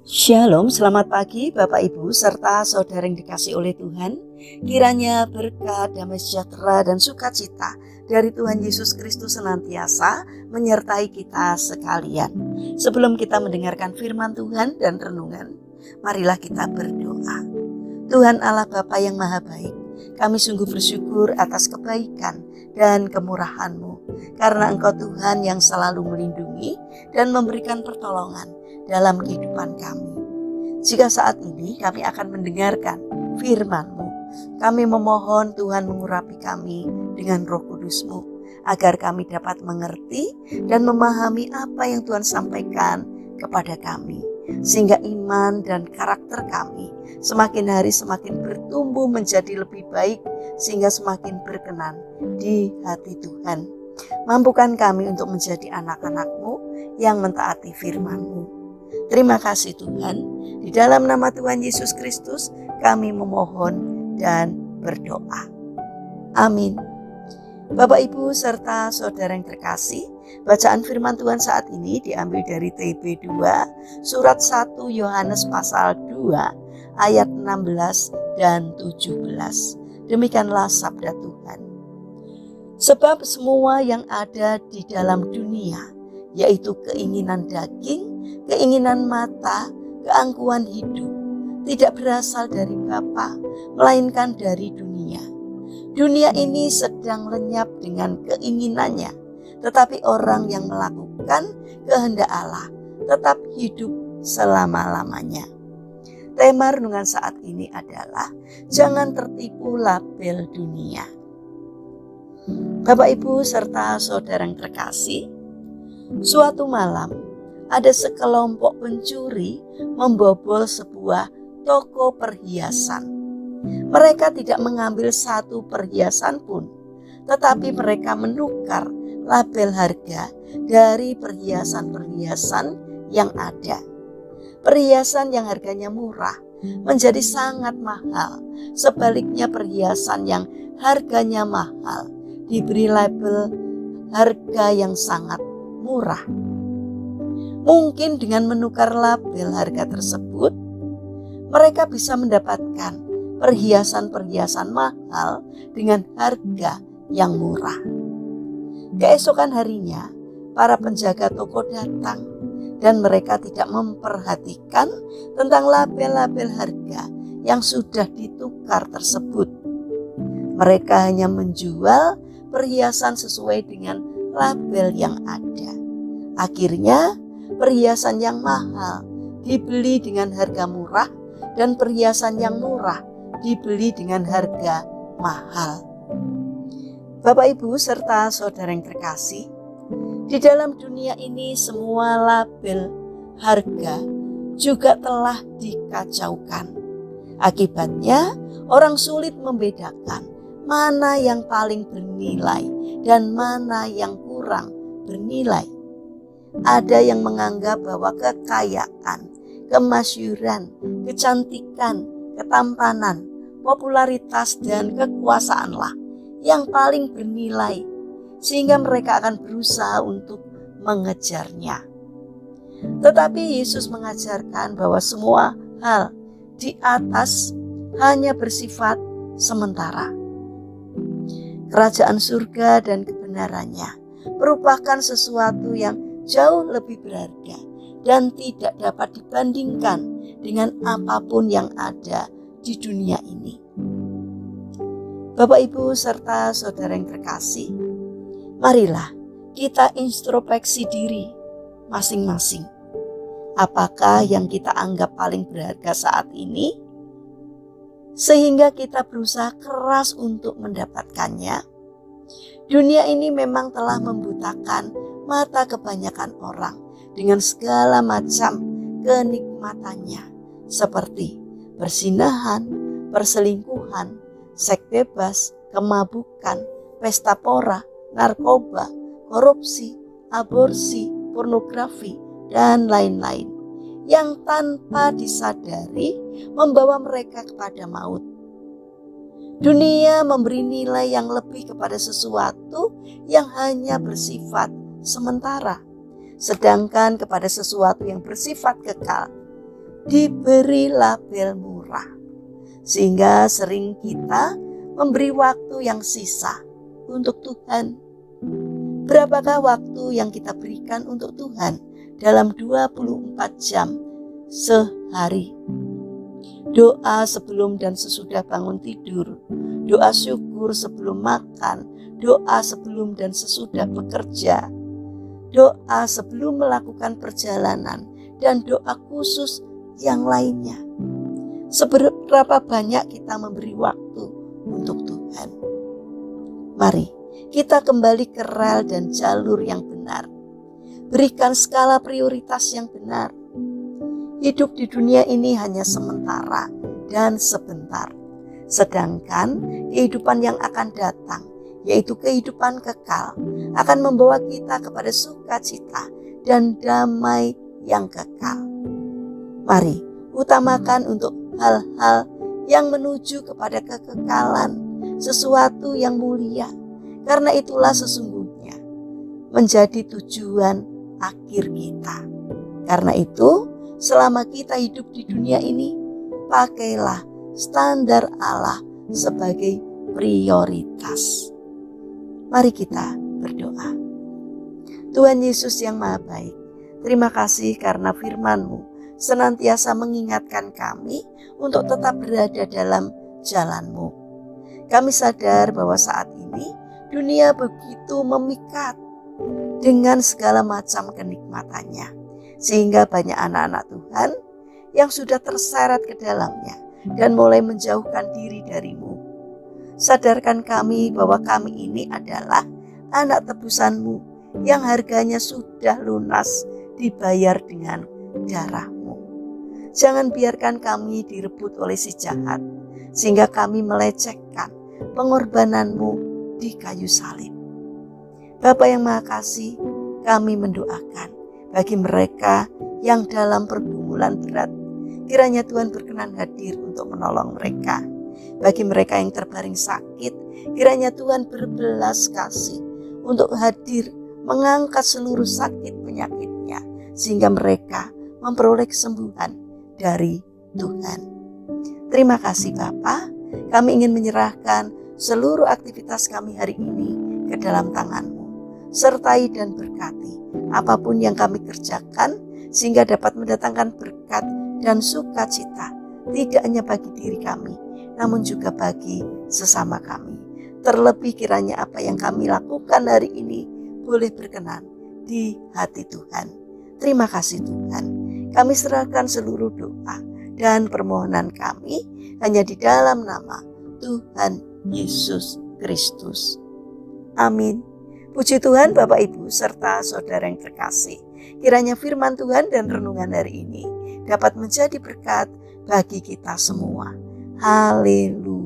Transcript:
Shalom, selamat pagi Bapak Ibu serta saudara yang dikasih oleh Tuhan. Kiranya berkat, damai sejahtera dan sukacita dari Tuhan Yesus Kristus senantiasa menyertai kita sekalian. Sebelum kita mendengarkan firman Tuhan dan renungan, marilah kita berdoa. Tuhan Allah Bapa yang Maha Baik, kami sungguh bersyukur atas kebaikan dan kemurahan-Mu, karena Engkau Tuhan yang selalu melindungi dan memberikan pertolongan dalam kehidupan kami. Jika saat ini kami akan mendengarkan firman-Mu, kami memohon Tuhan mengurapi kami dengan Roh Kudus-Mu, agar kami dapat mengerti dan memahami apa yang Tuhan sampaikan kepada kami, sehingga iman dan karakter kami semakin hari semakin bertumbuh menjadi lebih baik, sehingga semakin berkenan di hati Tuhan. Mampukan kami untuk menjadi anak-anak-Mu yang mentaati firman-Mu. Terima kasih Tuhan, di dalam nama Tuhan Yesus Kristus kami memohon dan berdoa. Amin. Bapak Ibu serta saudara yang terkasih, bacaan firman Tuhan saat ini diambil dari TB 2, surat 1 Yohanes pasal 2 ayat 16 dan 17. Demikianlah sabda Tuhan. Sebab semua yang ada di dalam dunia, yaitu keinginan daging, keinginan mata, keangkuhan hidup, tidak berasal dari Bapa, melainkan dari dunia. Dunia ini sedang lenyap dengan keinginannya, tetapi orang yang melakukan kehendak Allah tetap hidup selama-lamanya. Tema renungan saat ini adalah jangan tertipu label dunia. Bapak Ibu serta saudara yang terkasih, suatu malam ada sekelompok pencuri membobol sebuah toko perhiasan. Mereka tidak mengambil satu perhiasan pun, tetapi mereka menukar label harga dari perhiasan-perhiasan yang ada. Perhiasan yang harganya murah menjadi sangat mahal. Sebaliknya perhiasan yang harganya mahal diberi label harga yang sangat murah. Mungkin dengan menukar label harga tersebut, mereka bisa mendapatkan perhiasan-perhiasan mahal dengan harga yang murah. Keesokan harinya, para penjaga toko datang dan mereka tidak memperhatikan tentang label-label harga yang sudah ditukar tersebut. Mereka hanya menjual perhiasan sesuai dengan label yang ada. Akhirnya, perhiasan yang mahal dibeli dengan harga murah dan perhiasan yang murah dibeli dengan harga mahal. Bapak Ibu serta saudara yang terkasih, di dalam dunia ini semua label harga juga telah dikacaukan. Akibatnya orang sulit membedakan mana yang paling bernilai dan mana yang kurang bernilai. Ada yang menganggap bahwa kekayaan, kemasyhuran, kecantikan, ketampanan, popularitas dan kekuasaanlah yang paling bernilai, sehingga mereka akan berusaha untuk mengejarnya. Tetapi Yesus mengajarkan bahwa semua hal di atas hanya bersifat sementara. Kerajaan surga dan kebenarannya merupakan sesuatu yang jauh lebih berharga dan tidak dapat dibandingkan dengan apapun yang ada di dunia ini. Bapak Ibu serta saudara yang terkasih, marilah kita introspeksi diri masing-masing. Apakah yang kita anggap paling berharga saat ini, sehingga kita berusaha keras untuk mendapatkannya? Dunia ini memang telah membutakan mata kebanyakan orang dengan segala macam kenikmatannya, seperti perzinahan, perselingkuhan, seks bebas, kemabukan, pesta pora, narkoba, korupsi, aborsi, pornografi, dan lain-lain, yang tanpa disadari membawa mereka kepada maut. Dunia memberi nilai yang lebih kepada sesuatu yang hanya bersifat sementara, sedangkan kepada sesuatu yang bersifat kekal diberi label murah, sehingga sering kita memberi waktu yang sisa untuk Tuhan. Berapakah waktu yang kita berikan untuk Tuhan dalam 24 jam sehari? Doa sebelum dan sesudah bangun tidur, doa syukur sebelum makan, doa sebelum dan sesudah bekerja, doa sebelum melakukan perjalanan, dan doa khusus yang lainnya. Seberapa banyak kita memberi waktu untuk Tuhan? Mari kita kembali ke rel dan jalur yang benar. Berikan skala prioritas yang benar. Hidup di dunia ini hanya sementara dan sebentar. Sedangkan kehidupan yang akan datang, yaitu kehidupan kekal, akan membawa kita kepada sukacita dan damai yang kekal. Mari utamakan untuk hal-hal yang menuju kepada kekekalan, sesuatu yang mulia, karena itulah sesungguhnya menjadi tujuan akhir kita. Karena itu, selama kita hidup di dunia ini, pakailah standar Allah sebagai prioritas. Mari kita berdoa. Tuhan Yesus yang Maha Baik, terima kasih karena firman-Mu senantiasa mengingatkan kami untuk tetap berada dalam jalan-Mu. Kami sadar bahwa saat ini dunia begitu memikat dengan segala macam kenikmatannya, sehingga banyak anak-anak Tuhan yang sudah terseret ke dalamnya dan mulai menjauhkan diri dari-Mu. Sadarkan kami bahwa kami ini adalah anak tebusan-Mu yang harganya sudah lunas dibayar dengan darah-Mu. Jangan biarkan kami direbut oleh si jahat, sehingga kami melecehkan pengorbanan-Mu di kayu salib. Bapa yang Maha Kasih, kami mendoakan bagi mereka yang dalam pergumulan berat, kiranya Tuhan berkenan hadir untuk menolong mereka. Bagi mereka yang terbaring sakit, kiranya Tuhan berbelas kasih untuk hadir mengangkat seluruh sakit penyakitnya, sehingga mereka memperoleh kesembuhan dari Tuhan. Terima kasih Bapa, kami ingin menyerahkan seluruh aktivitas kami hari ini ke dalam tangan-Mu. Sertai dan berkati apapun yang kami kerjakan, sehingga dapat mendatangkan berkat dan sukacita, tidak hanya bagi diri kami, namun juga bagi sesama kami. Terlebih kiranya apa yang kami lakukan hari ini boleh berkenan di hati Tuhan. Terima kasih Tuhan. Kami serahkan seluruh doa dan permohonan kami hanya di dalam nama Tuhan Yesus Kristus. Amin. Puji Tuhan Bapak Ibu serta saudara yang terkasih. Kiranya firman Tuhan dan renungan hari ini dapat menjadi berkat bagi kita semua. Haleluya.